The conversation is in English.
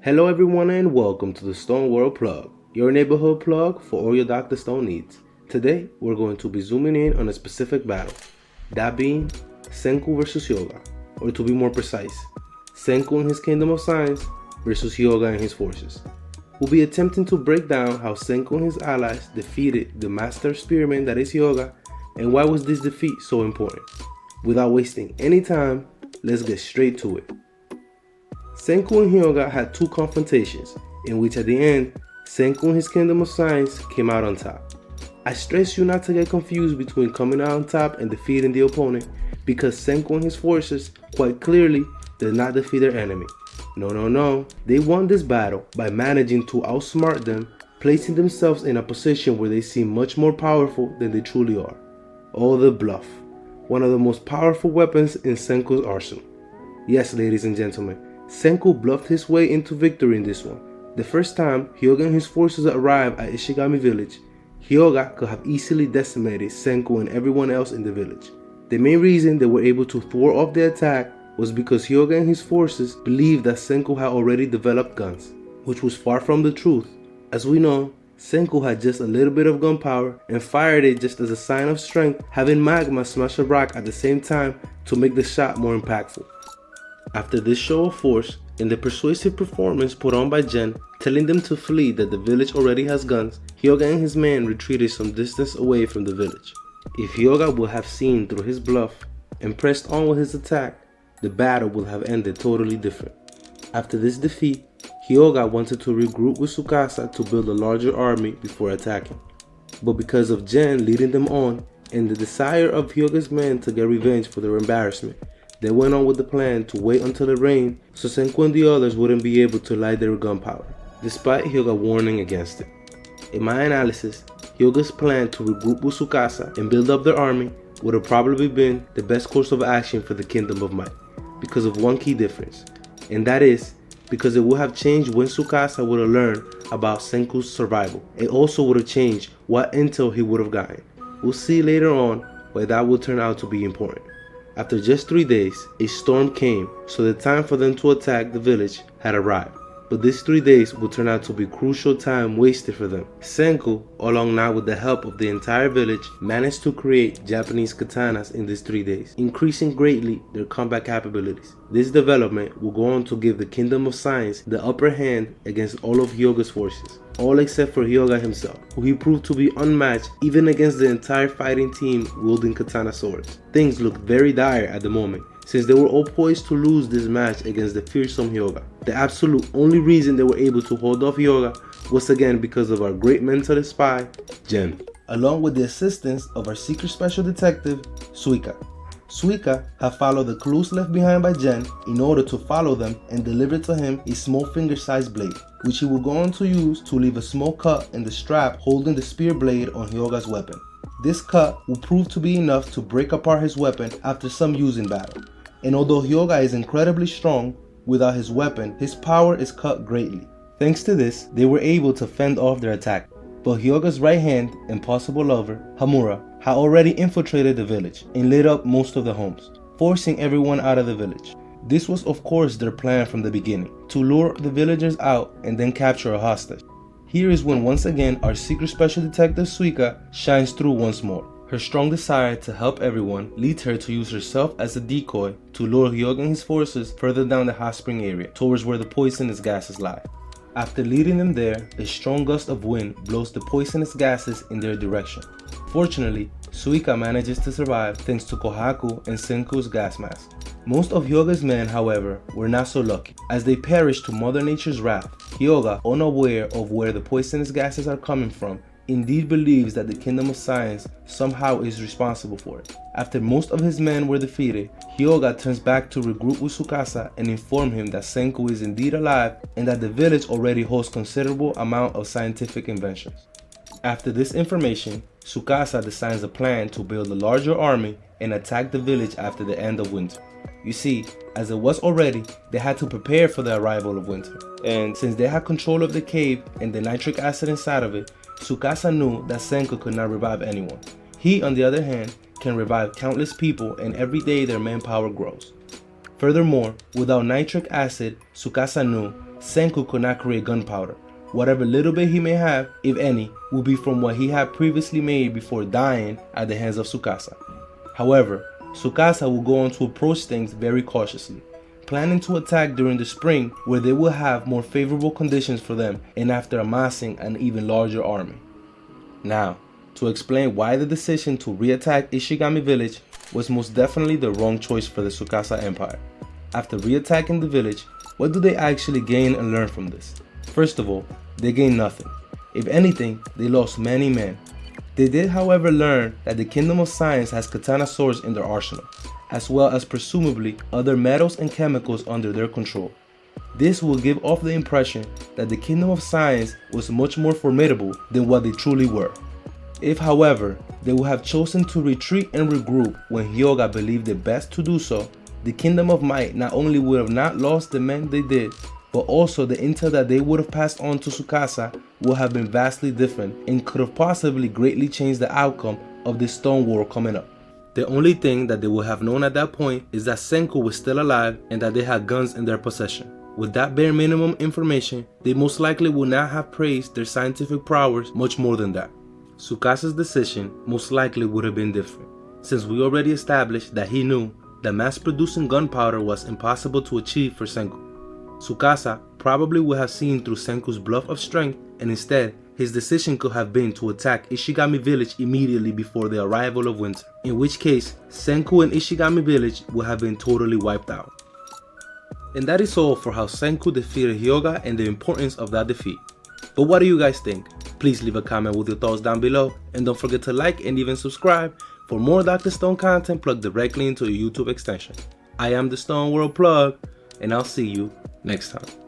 Hello everyone and welcome to the Stone World Plug, your neighborhood plug for all your Dr. Stone needs. Today we're going to be zooming in on a specific battle, that being Senku versus Hyoga, or to be more precise, Senku and his Kingdom of Science versus Hyoga and his forces. We'll be attempting to break down how Senku and his allies defeated the master spearman that is Hyoga, and why was this defeat so important. Without wasting any time, let's get straight to it. Senku and Hyoga had two confrontations, in which at the end, Senku and his Kingdom of Science came out on top. I stress you not to get confused between coming out on top and defeating the opponent, because Senku and his forces quite clearly did not defeat their enemy. No, they won this battle by managing to outsmart them, placing themselves in a position where they seem much more powerful than they truly are. Oh, the bluff, one of the most powerful weapons in Senku's arsenal. Yes, ladies and gentlemen, Senku bluffed his way into victory in this one. The first time Hyoga and his forces arrived at Ishigami village, Hyoga could have easily decimated Senku and everyone else in the village. The main reason they were able to thwart off the attack was because Hyoga and his forces believed that Senku had already developed guns, which was far from the truth. As we know, Senku had just a little bit of gunpowder and fired it just as a sign of strength, having magma smash a rock at the same time to make the shot more impactful. After this show of force and the persuasive performance put on by Gen, telling them to flee that the village already has guns, Hyoga and his men retreated some distance away from the village. If Hyoga would have seen through his bluff and pressed on with his attack, the battle would have ended totally different. After this defeat, Hyoga wanted to regroup with Tsukasa to build a larger army before attacking. But because of Gen leading them on and the desire of Hyoga's men to get revenge for their embarrassment, they went on with the plan to wait until it rained so Senku and the others wouldn't be able to light their gunpowder, despite Hyoga warning against it. In my analysis, Hyoga's plan to regroup with Tsukasa and build up their army would have probably been the best course of action for the Kingdom of Might, because of one key difference, and that is because it would have changed when Tsukasa would have learned about Senku's survival. It also would have changed what intel he would have gotten. We'll see later on why that will turn out to be important. After just 3 days, a storm came, so the time for them to attack the village had arrived. But these 3 days would turn out to be crucial time wasted for them. Senku, along now with the help of the entire village, managed to create Japanese katanas in these 3 days, increasing greatly their combat capabilities. This development will go on to give the Kingdom of Science the upper hand against all of Hyoga's forces, all except for Hyoga himself, who he proved to be unmatched even against the entire fighting team wielding katana swords. Things looked very dire at the moment, since they were all poised to lose this match against the fearsome Hyoga. The absolute only reason they were able to hold off Hyoga was again because of our great mentalist spy, Gen, along with the assistance of our secret special detective, Suika. Suika had followed the clues left behind by Gen in order to follow them and deliver to him a small finger-sized blade, which he will go on to use to leave a small cut in the strap holding the spear blade on Hyoga's weapon. This cut will prove to be enough to break apart his weapon after some use in battle. And although Hyoga is incredibly strong, without his weapon, his power is cut greatly. Thanks to this, they were able to fend off their attack. But Hyoga's right hand and possible lover, Hamura, had already infiltrated the village and lit up most of the homes, forcing everyone out of the village. This was of course their plan from the beginning, to lure the villagers out and then capture a hostage. Here is when once again our secret special detective Suika shines through once more. Her strong desire to help everyone leads her to use herself as a decoy to lure Hyoga and his forces further down the hot spring area, towards where the poisonous gases lie. After leading them there, a strong gust of wind blows the poisonous gases in their direction. Fortunately, Suika manages to survive thanks to Kohaku and Senku's gas mask. Most of Hyoga's men, however, were not so lucky, as they perished to Mother Nature's wrath. Hyoga, unaware of where the poisonous gases are coming from, indeed believes that the Kingdom of Science somehow is responsible for it. After most of his men were defeated, Hyoga turns back to regroup with Tsukasa and inform him that Senku is indeed alive and that the village already holds considerable amount of scientific inventions. After this information, Tsukasa designs a plan to build a larger army and attack the village after the end of winter. You see, as it was already, they had to prepare for the arrival of winter. And since they had control of the cave and the nitric acid inside of it, Tsukasa knew that Senku could not revive anyone. He, on the other hand, can revive countless people, and every day their manpower grows. Furthermore, without nitric acid, Tsukasa knew Senku could not create gunpowder. Whatever little bit he may have, if any, will be from what he had previously made before dying at the hands of Tsukasa. However, Tsukasa will go on to approach things very cautiously, planning to attack during the spring where they will have more favorable conditions for them and after amassing an even larger army. Now, to explain why the decision to re-attack Ishigami village was most definitely the wrong choice for the Tsukasa Empire. After re-attacking the village, what do they actually gain and learn from this? First of all, they gained nothing. If anything, they lost many men. They did, however, learn that the Kingdom of Science has katana swords in their arsenal, as well as presumably other metals and chemicals under their control. This will give off the impression that the Kingdom of Science was much more formidable than what they truly were. If, however, they would have chosen to retreat and regroup when Hyoga believed it best to do so, the Kingdom of Might not only would have not lost the men they did, but also the intel that they would have passed on to Tsukasa would have been vastly different and could have possibly greatly changed the outcome of this Stone War coming up. The only thing that they would have known at that point is that Senku was still alive and that they had guns in their possession. With that bare minimum information, they most likely would not have praised their scientific prowess much more than that. Tsukasa's decision most likely would have been different, since we already established that he knew that mass-producing gunpowder was impossible to achieve for Senku. Tsukasa probably would have seen through Senku's bluff of strength, and instead, his decision could have been to attack Ishigami village immediately before the arrival of winter, in which case, Senku and Ishigami village would have been totally wiped out. And that is all for how Senku defeated Hyoga and the importance of that defeat. But what do you guys think? Please leave a comment with your thoughts down below, and don't forget to like and even subscribe for more Dr. Stone content plugged directly into your YouTube extension. I am the Stone World Plug, and I'll see you next time.